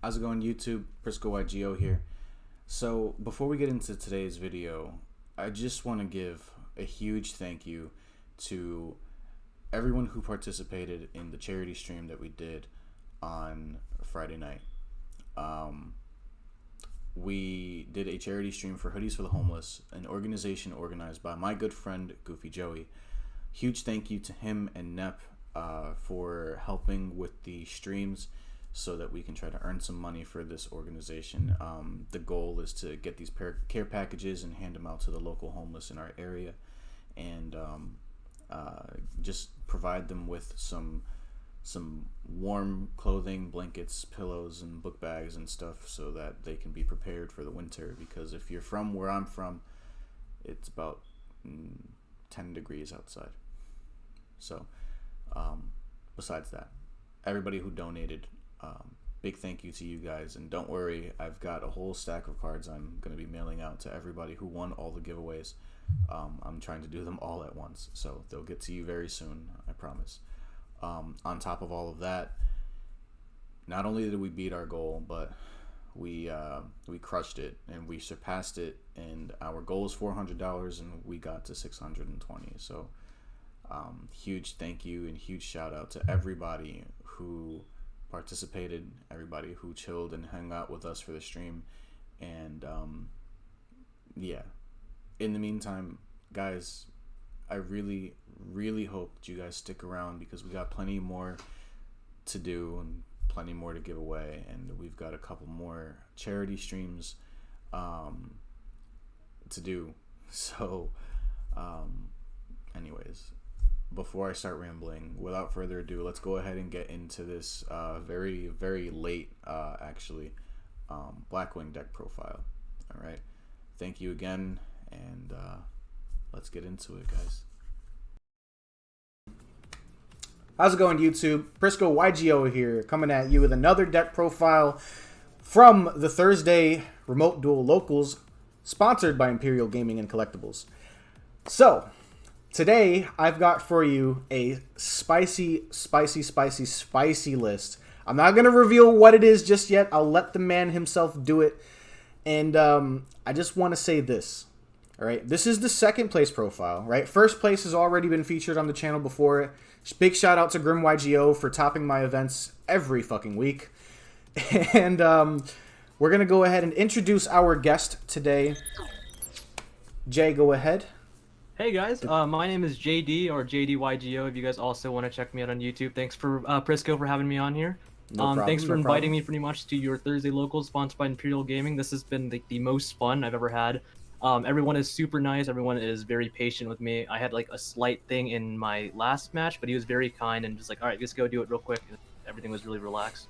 How's it going, YouTube? Prisco YGO here. So, before we get into today's video, I just want to give a huge thank you to everyone who participated in the charity stream that we did on Friday night. We did a charity stream for Hoodies for the Homeless, an organization organized by my good friend Goofy Joey. Huge thank you to him and Nep for helping with the streams so that we can try to earn some money for this organization. The goal is to get these care packages and hand them out to the local homeless in our area, and just provide them with some warm clothing, blankets, pillows, and book bags and stuff so that they can be prepared for the winter. Because if you're from where I'm from, it's about 10 degrees outside. So besides that, everybody who donated, big thank you to you guys. And don't worry, I've got a whole stack of cards I'm going to be mailing out to everybody who won all the giveaways. I'm trying to do them all at once, so they'll get to you very soon, I promise. On top of all of that, not only did we beat our goal, but we crushed it and we surpassed it. And our goal is $400, and we got to $620. So huge thank you and huge shout out to everybody who participated, everybody who chilled and hung out with us for the stream. And yeah, in the meantime, guys, I really hope that you guys stick around, because we got plenty more to do and plenty more to give away, and we've got a couple more charity streams to do. So anyways, before I start rambling, without further ado, let's go ahead and get into this very late Blackwing deck profile. All right, thank you again, and let's get into it, guys. How's it going, YouTube? Prisco YGO here, coming at you with another deck profile from the Thursday Remote Duel Locals, sponsored by Imperial Gaming and Collectibles. So, today I've got for you a spicy list. I'm not going to reveal what it is just yet. I'll let the man himself do it. And I just want to say this. All right, this is the second place profile, right? First place has already been featured on the channel before. Big shout out to Grim YGO for topping my events every fucking week. And we're going to go ahead and introduce our guest today. Jay, go ahead. Hey guys, my name is JD, or JayDYGO if you guys also want to check me out on YouTube. Thanks for Prisco for having me on here. No problem, thanks for no inviting problem. me pretty much to your Thursday Locals sponsored by Imperial Gaming. This has been the most fun I've ever had. Everyone is super nice. Everyone is very patient with me. I had like a slight thing in my last match, but he was very kind and just like, all right, just go do it real quick. Everything was really relaxed.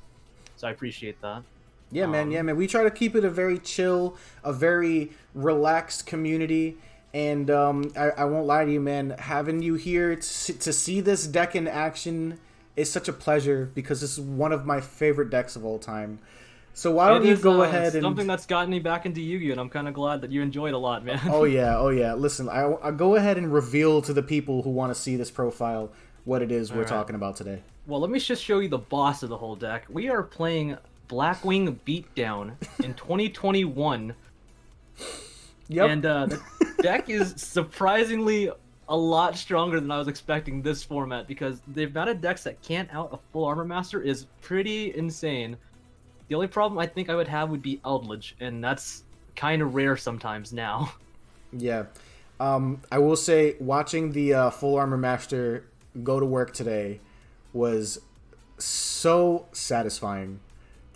So I appreciate that. Yeah, man. Yeah, man. We try to keep it a very chill, a very relaxed community. And I won't lie to you, man. Having you here to see this deck in action is such a pleasure, because this is one of my favorite decks of all time. So why don't you go ahead and... something that's gotten me back into Yu-Gi-Oh! And I'm kind of glad that you enjoyed a lot, man. Oh yeah. Listen, I'll go ahead and reveal to the people who want to see this profile what it is we're talking about today. Well, let me just show you the boss of the whole deck. We are playing Blackwing Beatdown in 2021. Yep. And the deck is surprisingly a lot stronger than I was expecting this format, because the amount of decks that can't out a full Armor Master is pretty insane. The only problem I think I would have would be Eldritch, and that's kind of rare sometimes now. Yeah. I will say, watching the Full Armor Master go to work today was so satisfying,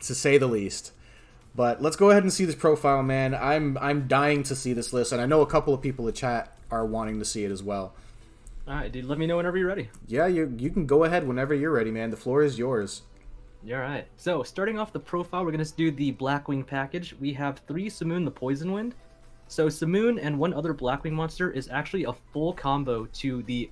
to say the least. But let's go ahead and see this profile, man. I'm dying to see this list, and I know a couple of people in chat are wanting to see it as well. Alright, dude, let me know whenever you're ready. Yeah, you can go ahead whenever you're ready, man. The floor is yours. Yeah, alright. So, starting off the profile, we're going to do the Blackwing package. We have 3 Simoon the Poison Wind. So, Simoon and one other Blackwing monster is actually a full combo to the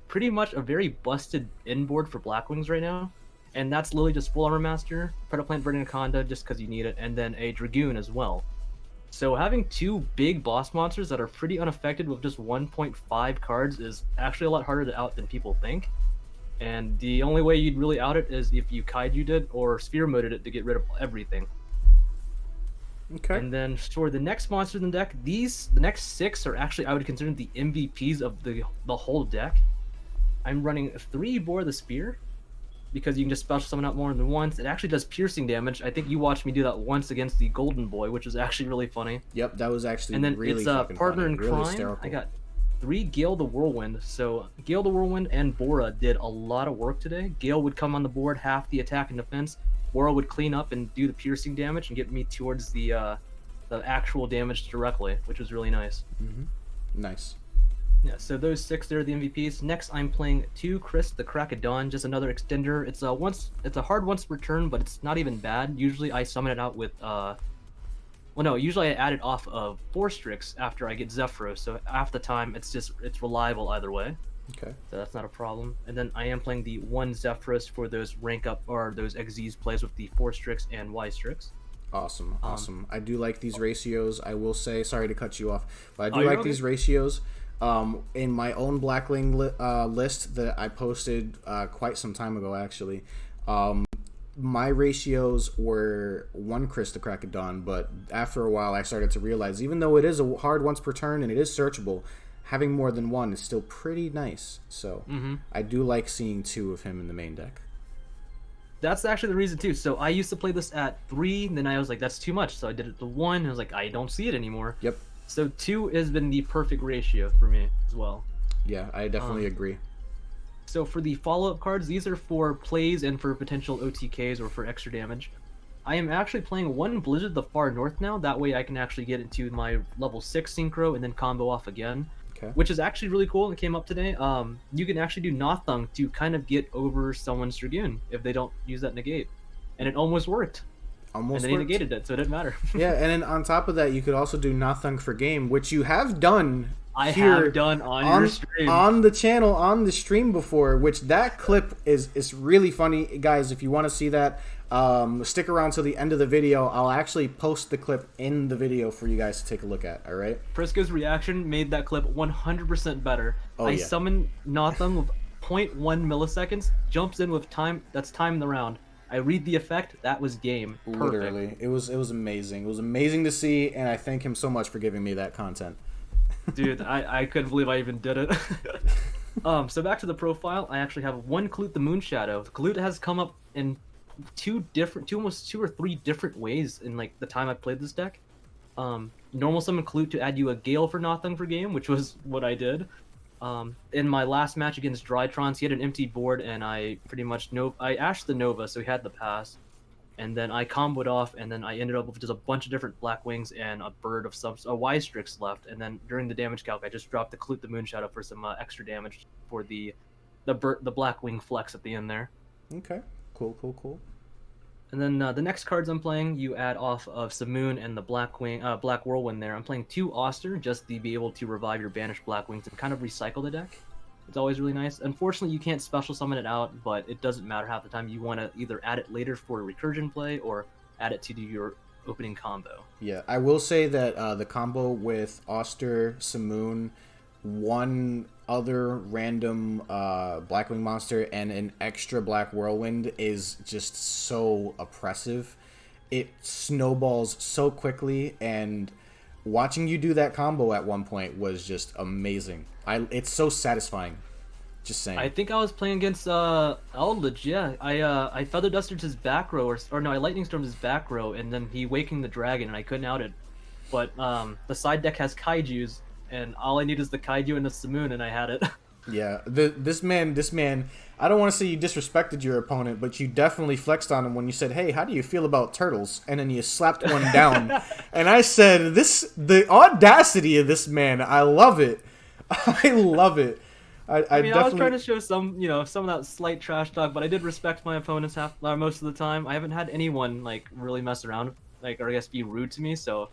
pretty much a very busted inboard for Blackwings right now. And that's literally just Full Armor Master, Predaplant Verdant Anaconda just because you need it, and then a Dragoon as well. So having 2 big boss monsters that are pretty unaffected with just 1.5 cards is actually a lot harder to out than people think. And the only way you'd really out it is if you Kaiju did or Sphere moded it to get rid of everything. Okay. And then for the next monster in the deck, the next 6 are actually, I would consider the MVPs of the whole deck. I'm running 3 Bore the Spear, because you can just special summon out more than once. It actually does piercing damage. I think you watched me do that once against the Golden Boy, which was actually really funny. Yep, that was actually and then really it's fucking partner funny. in Really crime. hysterical. I got 3 Gale the Whirlwind. So Gale the Whirlwind and Bora did a lot of work today. Gale would come on the board, half the attack and defense. Bora would clean up and do the piercing damage and get me towards the actual damage directly, which was really nice. Nice. Yeah, so those 6 there are the MVPs. Next, I'm playing 2 Chris the Crack of Dawn, just another extender. It's a hard once per turn, but it's not even bad. Usually I summon it out with usually I add it off of 4 Strix after I get Zephyros, so half the time it's reliable either way. Okay. So that's not a problem. And then I am playing the 1 Zephyros for those rank up or those XZs plays with the 4 Strix and Y Strix. Awesome. I do like these ratios. I will say, sorry to cut you off, but I do you're like okay. these ratios. In my own Blackwing list that I posted quite some time ago, actually, my ratios were 1 Chris the Crack of Dawn, but after a while I started to realize, even though it is a hard once per turn and it is searchable, having more than 1 is still pretty nice. So I do like seeing 2 of him in the main deck. That's actually the reason too. So I used to play this at 3, and then I was like, that's too much. So I did it to 1, and I was like, I don't see it anymore. Yep. So 2 has been the perfect ratio for me as well. Yeah, I definitely agree. So for the follow-up cards, these are for plays and for potential OTKs or for extra damage. I am actually playing 1 Blizzard the Far North now. That way I can actually get into my level 6 synchro and then combo off again. Okay. Which is actually really cool. It came up today. You can actually do Nothung to kind of get over someone's Dragoon if they don't use that negate. And it almost worked. And then he negated it, so it didn't matter. Yeah, and then on top of that, you could also do Nothung for game, which you have done. I have done on your stream. On the channel, on the stream before, which that clip is really funny. Guys, if you want to see that, stick around till the end of the video. I'll actually post the clip in the video for you guys to take a look at, all right? Prisco's reaction made that clip 100% better. I summoned Nothung with 0.1 milliseconds, jumps in with time, that's time in the round. I read the effect, that was game. Perfect. Literally. It was amazing. It was amazing to see, and I thank him so much for giving me that content. Dude, I couldn't believe I even did it. So back to the profile, I actually have 1 Klute the Moonshadow. Klute has come up in almost 2 or 3 different ways in like the time I played this deck. Normal summon Klute to add you a Gale for Nothung for game, which was what I did. In my last match against Drytrons, he had an empty board, and I pretty much I ashed the Nova, so he had the pass. And then I comboed off, and then I ended up with just a bunch of different Blackwings and a bird of a Y-Strix left. And then during the damage calc, I just dropped the Klute the Moonshadow for some extra damage for the Blackwing flex at the end there. Okay, cool. And then the next cards I'm playing, you add off of Simoon and the Black Whirlwind there. I'm playing 2 Oster just to be able to revive your banished Blackwings and kind of recycle the deck. It's always really nice. Unfortunately, you can't special summon it out, but it doesn't matter half the time. You want to either add it later for a recursion play or add it to do your opening combo. Yeah, I will say that the combo with Oster, Simoon, 1 other random Blackwing monster, and an extra Black Whirlwind is just so oppressive. It snowballs so quickly, and watching you do that combo at one point was just amazing. It's so satisfying. Just saying. I think I was playing against Eldritch, yeah. I Feather Dusted his back row, or no, I Lightning Stormed his back row, and then he Waking the Dragon, and I couldn't out it. But the side deck has Kaijus, and all I need is the Kaiju and the Simoon, and I had it. Yeah, this man, I don't want to say you disrespected your opponent, but you definitely flexed on him when you said, hey, how do you feel about turtles? And then you slapped one down. And I said, the audacity of this man, I love it. I love it. I mean, I was trying to show some of that slight trash talk, but I did respect my opponents most of the time. I haven't had anyone like really mess around, or I guess be rude to me, so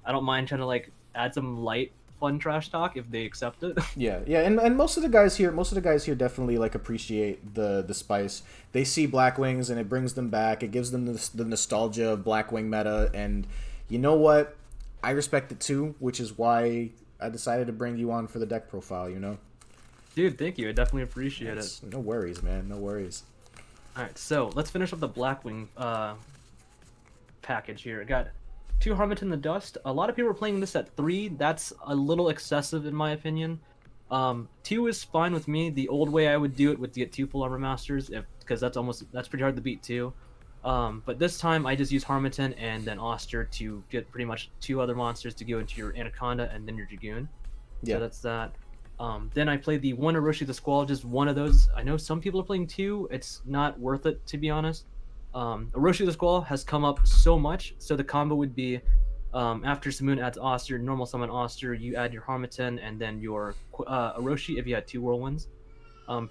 I don't mind trying to add some light fun trash talk if they accept it. Yeah, and most of the guys here definitely appreciate the spice. They see Blackwings and it brings them back. It gives them the nostalgia of Blackwing meta, and you know what? I respect it too, which is why I decided to bring you on for the deck profile. Dude, thank you. I definitely appreciate it. No worries, man. No worries. All right, so let's finish up the Blackwing package here. I got 2 Harmony in the Dust. A lot of people are playing this at 3. That's a little excessive in my opinion. 2 is fine with me. The old way I would do it would get 2 full armor masters, because that's pretty hard to beat too. But this time I just use Harmatan and then Oster to get pretty much 2 other monsters to go into your Anaconda and then your Dragoon. Yeah. So that's that. Then I played the 1 Orochi the Squall, just one of those. I know some people are playing 2. It's not worth it, to be honest. Orochi the Squall has come up so much, so the combo would be after Simoon adds Oster, normal summon Oster, you add your Harmatan and then your Orochi if you had 2 Whirlwinds.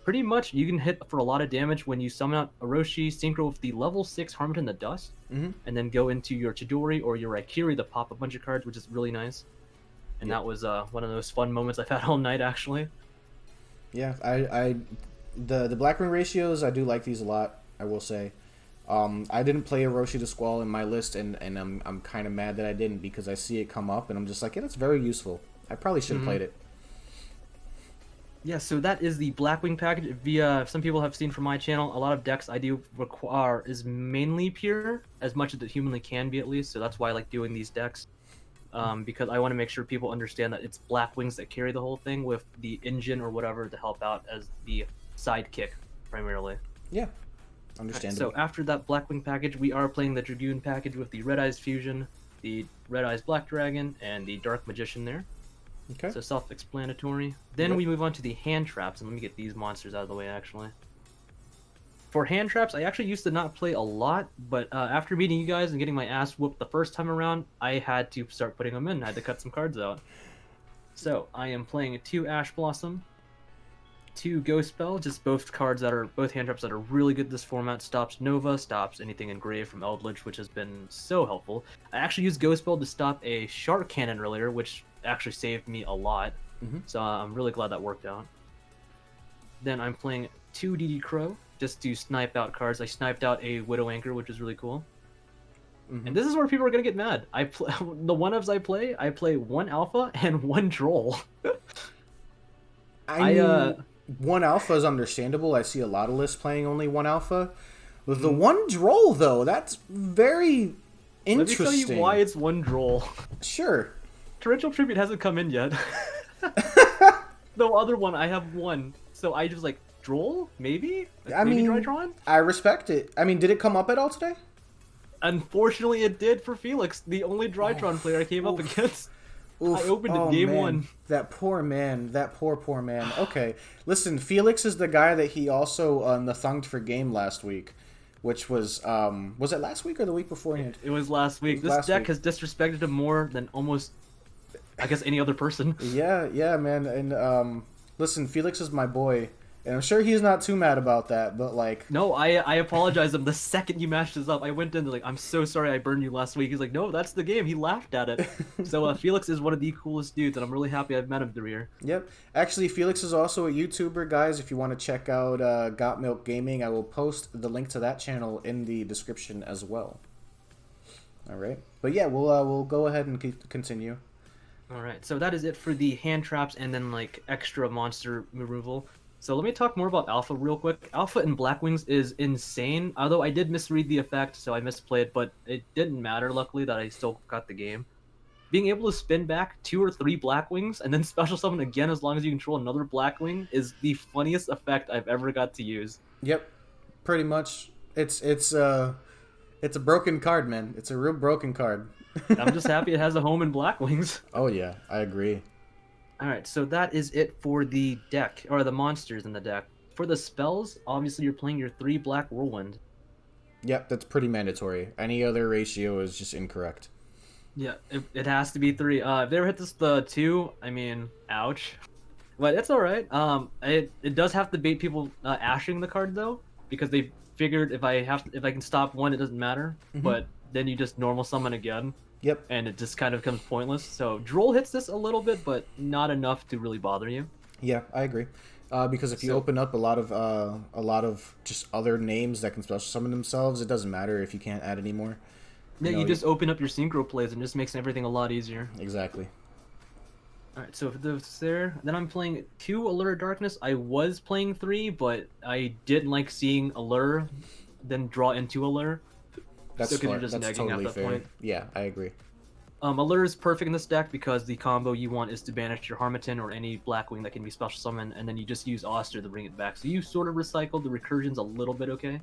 Pretty much you can hit for a lot of damage when you summon out Orochi, synchro with the level 6 Harmatan the Dust, and then go into your Chidori or your Raikiri to pop a bunch of cards, which is really nice. And that was one of those fun moments I've had all night, actually. Yeah, the Blackwing ratios, I do like these a lot, I will say. I didn't play Orochi the Squall in my list, and I'm kind of mad that I didn't, because I see it come up, and I'm just like, yeah, that's very useful. I probably should have played it. Yeah, so that is the Blackwing package. Some people have seen from my channel, a lot of decks I do require is mainly pure, as much as it humanly can be at least, so that's why I like doing these decks. Because I want to make sure people understand that it's Blackwings that carry the whole thing, with the engine or whatever to help out as the sidekick, primarily. Yeah, understandable. So after that Blackwing package, we are playing the Dragoon package with the Red Eyes Fusion, the Red Eyes Black Dragon, and the Dark Magician there. Okay. So self-explanatory. Then we move on to the hand traps, and let me get these monsters out of the way, actually. For hand traps, I actually used to not play a lot, but after meeting you guys and getting my ass whooped the first time around, I had to start putting them in. I had to cut some cards out. So I am playing 2 Ash Blossom, 2 Ghost Spell, just both hand traps that are really good this format. Stops Nova, stops anything engraved from Eldritch, which has been so helpful. I actually used Ghost Spell to stop a Shark Cannon earlier, which actually saved me a lot. So I'm really glad that worked out. Then I'm playing 2 DD Crow, just to snipe out cards. I sniped out a Widow Anchor, which is really cool. And this is where people are gonna get mad. The 1-ofs I play 1 Alpha and 1 Droll. I mean, 1 Alpha is understandable. I see a lot of lists playing only 1 Alpha. With the 1 Droll, though, that's very interesting. Let me tell you why it's 1 Droll. Sure. Torrential Tribute hasn't come in yet. The other one, I have 1. So I just Droll? Maybe? Maybe Drytron? I respect it. I mean, did it come up at all today? Unfortunately, it did for Felix, the only Drytron player I came up against. I opened it game 1. That poor man. That poor man. Okay. Listen, Felix is the guy that he also nathunged for game last week, which was it last week or the week beforehand? It was last week. This deck has disrespected him more than almost, I guess, any other person. Yeah, man. And listen, Felix is my boy, and I'm sure he's not too mad about that. But no, I apologize him the second you matched us up. I went in I'm so sorry I burned you last week. He's like, no, that's the game. He laughed at it. So Felix is one of the coolest dudes, and I'm really happy I've met him through here. Yep. Actually, Felix is also a YouTuber, guys. If you want to check out Got Milk Gaming, I will post the link to that channel in the description as well. All right. But yeah, we'll go ahead and continue. Alright, so that is it for the hand traps and then extra monster removal. So let me talk more about Alpha real quick. Alpha in Blackwings is insane, although I did misread the effect, so I misplayed, but it didn't matter, luckily, that I still got the game. Being able to spin back 2 or 3 Blackwings and then special summon again as long as you control another Blackwing is the funniest effect I've ever got to use. Yep, pretty much. It's a broken card, man. It's a real broken card. I'm just happy it has a home in Blackwings. Oh yeah, I agree. Alright, so that is it for the deck, or the monsters in the deck. For the spells, obviously you're playing your 3 Black Whirlwind. Yep, that's pretty mandatory. Any other ratio is just incorrect. Yeah, it has to be 3. If they ever hit the 2, I mean, ouch. But it's alright. It does have to bait people ashing the card though, because they figured if I can stop 1, it doesn't matter. But then you just normal summon again. Yep. And it just kind of becomes pointless. So Droll hits this a little bit, but not enough to really bother you. Yeah, I agree. Because if you open up a lot of just other names that can special summon themselves, it doesn't matter if you can't add any more. Yeah, you just open up your synchro plays and just makes everything a lot easier. Exactly. Alright, so if that's there, then I'm playing 2 Allure Darkness. I was playing 3, but I didn't like seeing Allure, then draw into Allure. That's So because you're fair. just That's negging totally at that fair. point. Yeah, I agree. Allure is perfect in this deck because the combo you want is to banish your Harmattan or any Blackwing that can be special summoned, and then you just use Oster to bring it back. So you sort of recycle the recursions a little bit, okay?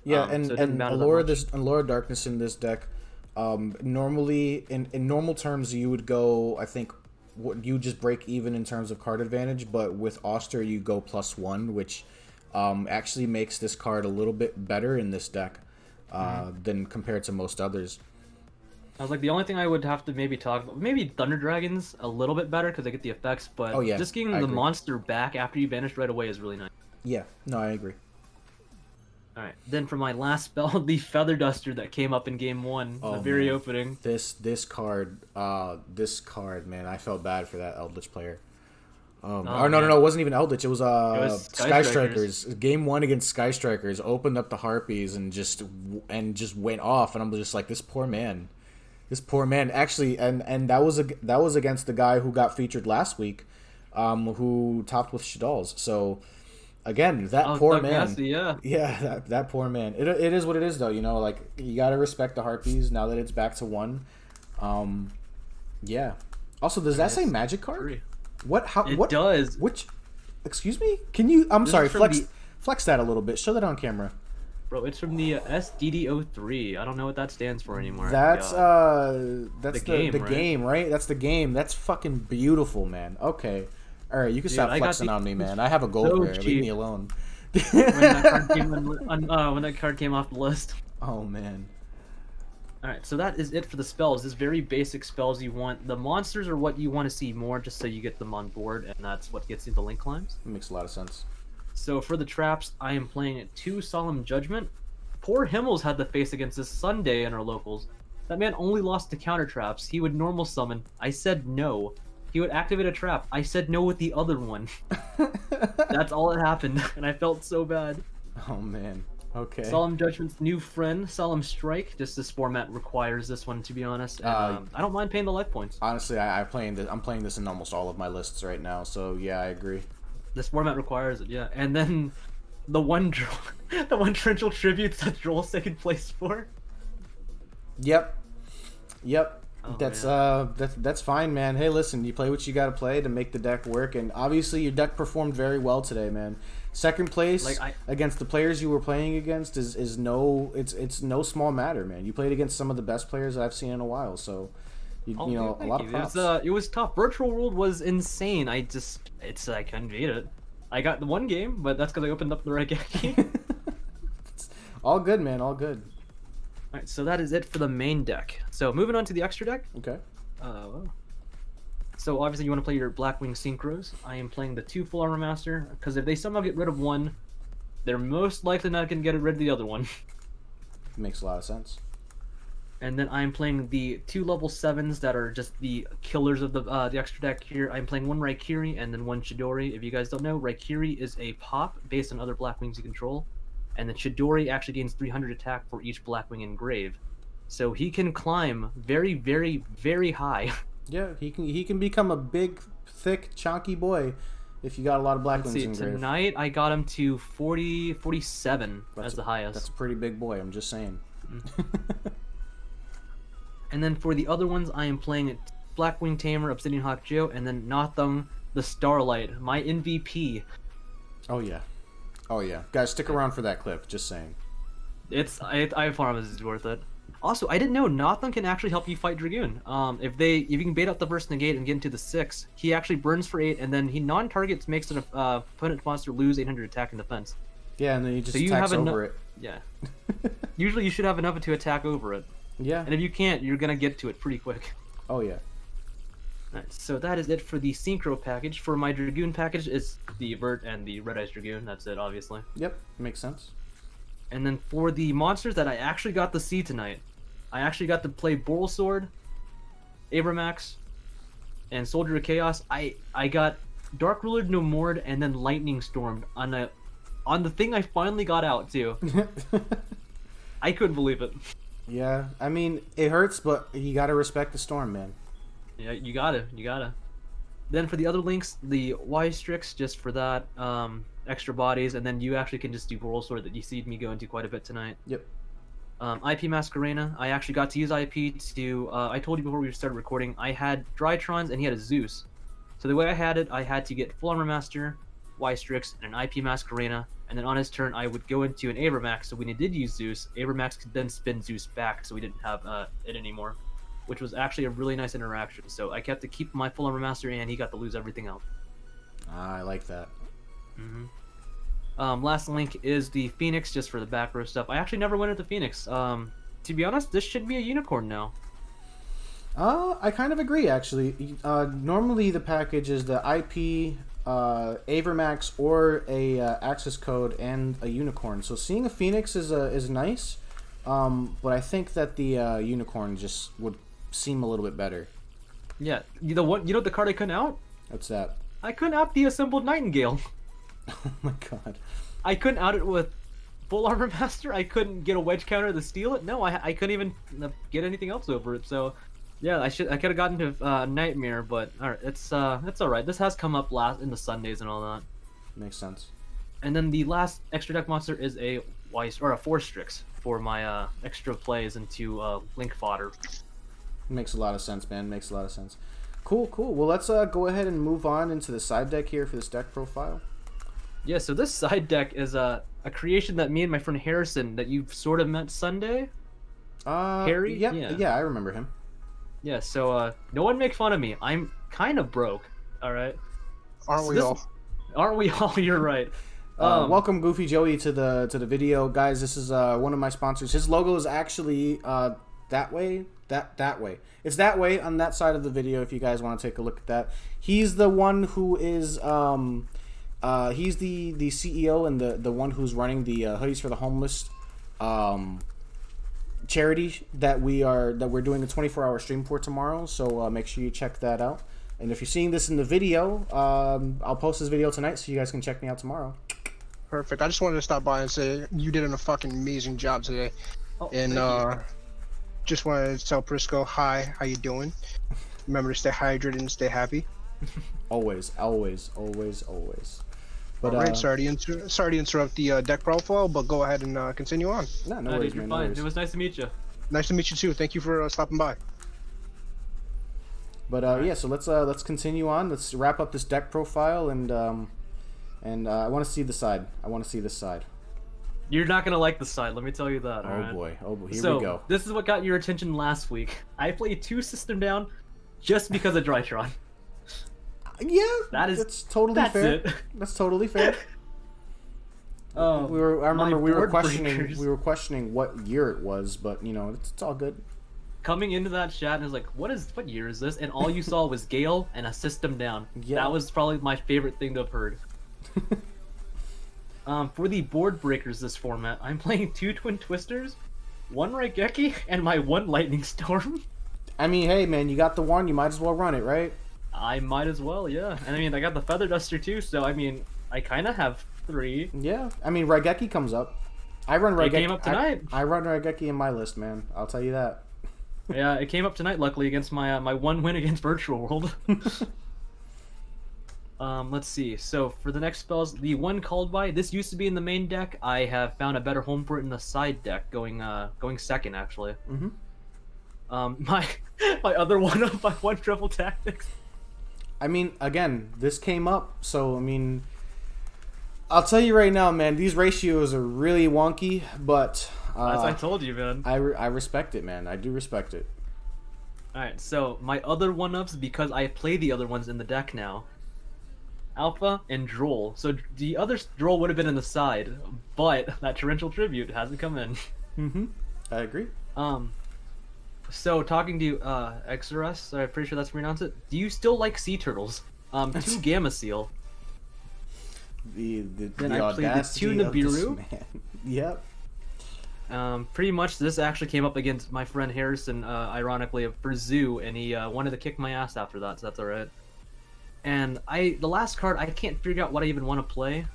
Yeah, So it doesn't and matter that much. Allure Darkness in this deck, normally in normal terms you would go, I think, you just break even in terms of card advantage, but with Oster you go +1, which actually makes this card a little bit better in this deck than compared to most others. I was like, the only thing I would have to maybe talk about, maybe Thunder Dragons a little bit better because they get the effects, but Oh, yeah, just getting I the agree. monster back after you banish right away is really nice. Yeah, no, I agree. Alright, then for my last spell, the Feather Duster that came up in game 1, Oh, the very man. opening. This card, man, I felt bad for that Eldritch player. Oh, No, man. it wasn't even Eldritch. It was Sky Sky Strikers. Strikers. Game 1 against Sky Strikers opened up the Harpies and just went off, and I'm just like, this poor man. Actually, and that was against the guy who got featured last week, who topped with Shadal's. So again, that poor Doug man. Massey, yeah. Yeah, that poor man. It is what it is, though. You know, like, you gotta respect the Harpies now that it's back to 1. Yeah. Also, does that say Magic card? 3. What? How? It What does. Which? Excuse me? Can you? I'm This sorry. is from Flex that a little bit. Show that on camera. Bro, it's from the SDD03. I don't know what that stands for anymore. That's God. that's The game, the right? game, right? That's the game. That's fucking beautiful, man. Okay, all right, you can stop I got flexing the- on me, man. I have a gold so rare. Leave cheap. me alone. when that card came off the list. Oh man. Alright, so that is it for the spells. This very basic spells you want. The monsters are what you want to see more just so you get them on board, and that's what gets you the link climbs. Makes a lot of sense. So for the traps, I am playing 2 Solemn Judgment. Poor Himmels had to face against this Sunday in our locals. That man only lost to counter traps. He would normal summon. I said no. He would activate a trap. I said no with the other one. That's all that happened, and I felt so bad. Oh man. Okay. Solemn Judgment's new friend, Solemn Strike. Just this format requires this one, to be honest. And, I don't mind paying the life points. Honestly, I'm playing this in almost all of my lists right now. So yeah, I agree. This format requires it, yeah. And then the one the one torrential tributes that Droll second place for. Yep. Oh, That's fine, man. Hey, listen, you play what you got to play to make the deck work, and obviously your deck performed very well today, man. Second place against the players you were playing against is no small matter, man. You played against some of the best players I've seen in a while, so you know, a lot of props. It was tough. Virtual World was insane. I couldn't beat it. I got the one game, but that's because I opened up the right key. All good, man. All good. Alright, so that is it for the main deck. So moving on to the extra deck. Okay. So obviously you want to play your Blackwing Synchros. I am playing the 2 Full Armor Master, because if they somehow get rid of one, they're most likely not going to get rid of the other one. Makes a lot of sense. And then I'm playing the 2 level 7s that are just the killers of the extra deck here. I'm playing 1 Raikiri and then 1 Chidori. If you guys don't know, Raikiri is a pop based on other Blackwings you control. And the Chidori actually gains 300 attack for each Blackwing engraved. So he can climb very, very, very high. Yeah, he can become a big, thick, chunky boy if you got a lot of Blackwings engraved. Tonight I got him to 47 as the highest. That's a pretty big boy, I'm just saying. And then for the other ones, I am playing Blackwing Tamer, Obsidian Hawk Joe, and then Nothung the Starlight, my MVP. Oh yeah. Guys, stick around for that clip, just saying. I promise it's worth it. Also, I didn't know Nothung can actually help you fight Dragoon. If you can bait out the first negate and get into the 6, he actually burns for 8, and then he non-targets makes an opponent monster lose 800 attack and defense. Yeah, and then he just attacks over it. Yeah. Usually you should have enough to attack over it. Yeah. And if you can't, you're gonna get to it pretty quick. Oh yeah. Alright, so that is it for the Synchro package. For my Dragoon package, it's the Vert and the Red Eyes Dragoon. That's it, obviously. Yep, makes sense. And then for the monsters that I actually got to see tonight, I actually got to play Boral Sword, Abramax, and Soldier of Chaos. I got Dark Ruler No Mord and then Lightning Stormed on the thing I finally got out too. I couldn't believe it. Yeah, I mean, it hurts, but you gotta respect the storm, man. Yeah, you gotta. Then for the other links, the Y-Strix just for that, extra bodies, and then you actually can just do Roll Sword that you see me go into quite a bit tonight. Yep. IP Masquerena, I actually got to use IP to, I told you before we started recording, I had Drytrons and he had a Zeus. So the way I had it, I had to get Full Armor Master, Y-Strix, and an IP Masquerena, and then on his turn I would go into an Abramax, so when he did use Zeus, Abramax could then spin Zeus back, so we didn't have it anymore, which was actually a really nice interaction. So I kept to keep my Full Armor Master, and he got to lose everything else. I like that. Last link is the Phoenix, just for the back row stuff. I actually never went at the Phoenix. To be honest, this should be a unicorn now. I kind of agree, actually. Normally the package is the IP, Avermax, or a access code and a unicorn. So seeing a Phoenix is nice, but I think that the unicorn just would seem a little bit better. Yeah, you know the card I couldn't out? What's that? I couldn't out the Assembled Nightingale. Oh my god. I couldn't out it with Full Armor Master. I couldn't get a wedge counter to steal it. No, I couldn't even get anything else over it. So, yeah, I could have gotten to Nightmare, but alright, it's all right. This has come up last in the Sundays and all that. Makes sense. And then the last extra deck monster is a Four Strix for my extra plays into Link fodder. Makes a lot of sense, man. Makes a lot of sense. Cool. Well, let's go ahead and move on into the side deck here for this deck profile. Yeah, so this side deck is a creation that me and my friend Harrison, that you've sort of met Sunday. Harry? Yeah, I remember him. Yeah, so no one make fun of me. I'm kind of broke, all right? Aren't we all? Aren't we all? You're right. Welcome, Goofy Joey, to the video, guys. This is one of my sponsors. His logo is actually that way. That way. It's that way on that side of the video. If you guys want to take a look at that, he's the one who is he's the CEO and the one who's running the Hoodies for the Homeless charity that we're doing a 24-hour stream for tomorrow. So make sure you check that out. And if you're seeing this in the video, I'll post this video tonight so you guys can check me out tomorrow. Perfect. I just wanted to stop by and say you did a fucking amazing job today. Oh, and just wanted to tell Prisco, hi, how you doing? Remember to stay hydrated and stay happy. Always. But, all right, sorry to interrupt the deck profile, but go ahead and continue on. No dude, worries, you're man. fine. No worries. It was nice to meet you. Nice to meet you too. Thank you for stopping by. But yeah, so let's continue on. Let's wrap up this deck profile, and I want to see the side. I want to see this side. You're not gonna like the side, let me tell you that. Oh boy, here so, we go. This is what got your attention last week. I played 2 System Down just because of Drytron. Yeah, that's totally fair. It. That's totally fair. I remember we were questioning what year it was, but you know, it's all good. Coming into that chat and I was like, what year is this? And all you saw was Gale and a System Down. Yeah. That was probably my favorite thing to have heard. For the board breakers this format, I'm playing 2 Twin Twisters, 1 Raigeki, and my 1 Lightning Storm. I mean, hey man, you got the one, you might as well run it, right? I might as well, yeah. And I mean, I got the Feather Duster too, so I mean, I kind of have 3. Yeah, I mean, Raigeki comes up. I run Raigeki. It came up tonight. I run Raigeki in my list, man. I'll tell you that. Yeah, it came up tonight, luckily, against my my 1 win against Virtual World. Let's see. So for the next spells, the 1 called by, this used to be in the main deck. I have found a better home for it in the side deck, going second actually. My other one of my 1 triple tactics. I mean, again, this came up, so I mean, I'll tell you right now, man, these ratios are really wonky, but as I told you, man. I respect it, man. I do respect it. Alright, so my other 1-ups, because I play the other ones in the deck now, Alpha and Droll. So the other Droll would have been in the side, but that Torrential Tribute hasn't come in. I agree. So talking to Exorus, I'm pretty sure that's pronounced it. Do you still like sea turtles? 2 Gamma Seal. The I played the 2 Nibiru. Yep. Pretty much this actually came up against my friend Harrison, ironically, for Zoo, and he wanted to kick my ass after that, so that's alright. And the last card, I can't figure out what I even want to play.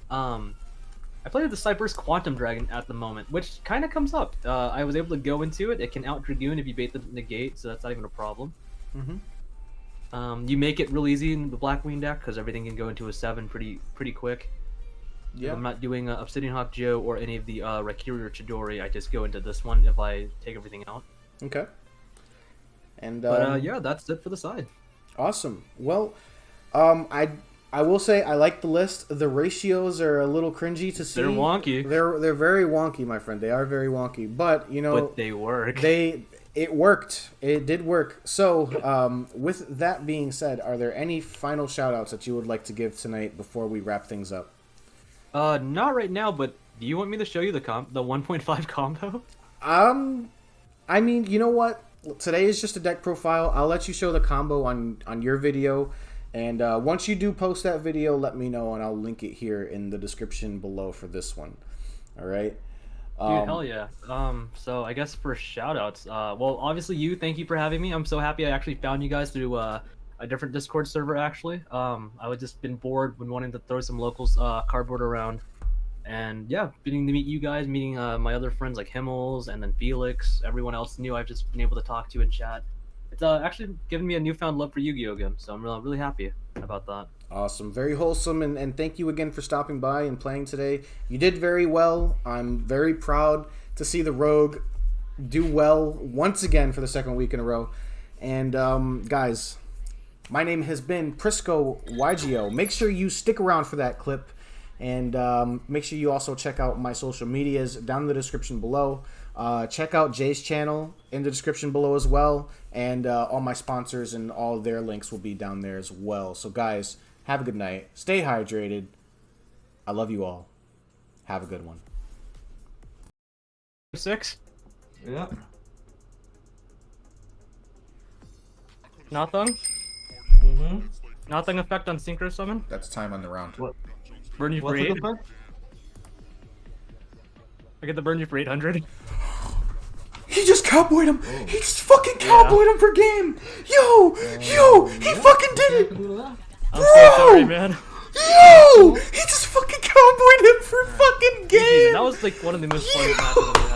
I played the Cypress Quantum Dragon at the moment, which kind of comes up. I was able to go into it. It can out Dragoon if you bait the negate, so that's not even a problem. You make it real easy in the Blackwing deck because everything can go into a 7 pretty quick. Yeah. If I'm not doing Obsidian Hawk Joe or any of the Raikiri or Chidori, I just go into this one if I take everything out. Okay. And But yeah, that's it for the side. Awesome. Well, I will say I like the list. The ratios are a little cringy to see. They're wonky. They're very wonky, my friend. They are very wonky. But you know, But they work. It worked. It did work. So, with that being said, are there any final shout-outs that you would like to give tonight before we wrap things up? Not right now, but do you want me to show you the 1.5 combo? I mean, you know what? Today is just a deck profile. I'll let you show the combo on your video. And once you do post that video, let me know, and I'll link it here in the description below for this one. All right? Dude, hell yeah. So I guess for shoutouts, well, obviously thank you for having me. I'm so happy I actually found you guys through a different Discord server, actually. I was just been bored when wanting to throw some locals cardboard around. And yeah, getting to meet you guys, meeting my other friends like Himmels and then Felix, everyone else new I've just been able to talk to and chat. It's actually given me a newfound love for Yu-Gi-Oh! Again, so I'm really happy about that. Awesome. Very wholesome, and thank you again for stopping by and playing today. You did very well. I'm very proud to see the Rogue do well once again for the second week in a row. And guys, my name has been Prisco YGO. Make sure you stick around for that clip, and make sure you also check out my social medias down in the description below. Check out Jay's channel in the description below as well, and all my sponsors and all their links will be down there as well. So guys, have a good night. Stay hydrated. I love you all. Have a good one. 6? Yeah. Nothing? Mm-hmm. Nothing effect on Synchro Summon? That's time on the round. What? Burn you for What's 8? the effect? I get to burn you for 800. He just cowboyed him. Oh. He just fucking cowboyed him per game. Yo, he fucking did it. I'm so sorry, man. Yo, he just fucking cowboyed him for fucking game. That was like one of the most fun matches I've ever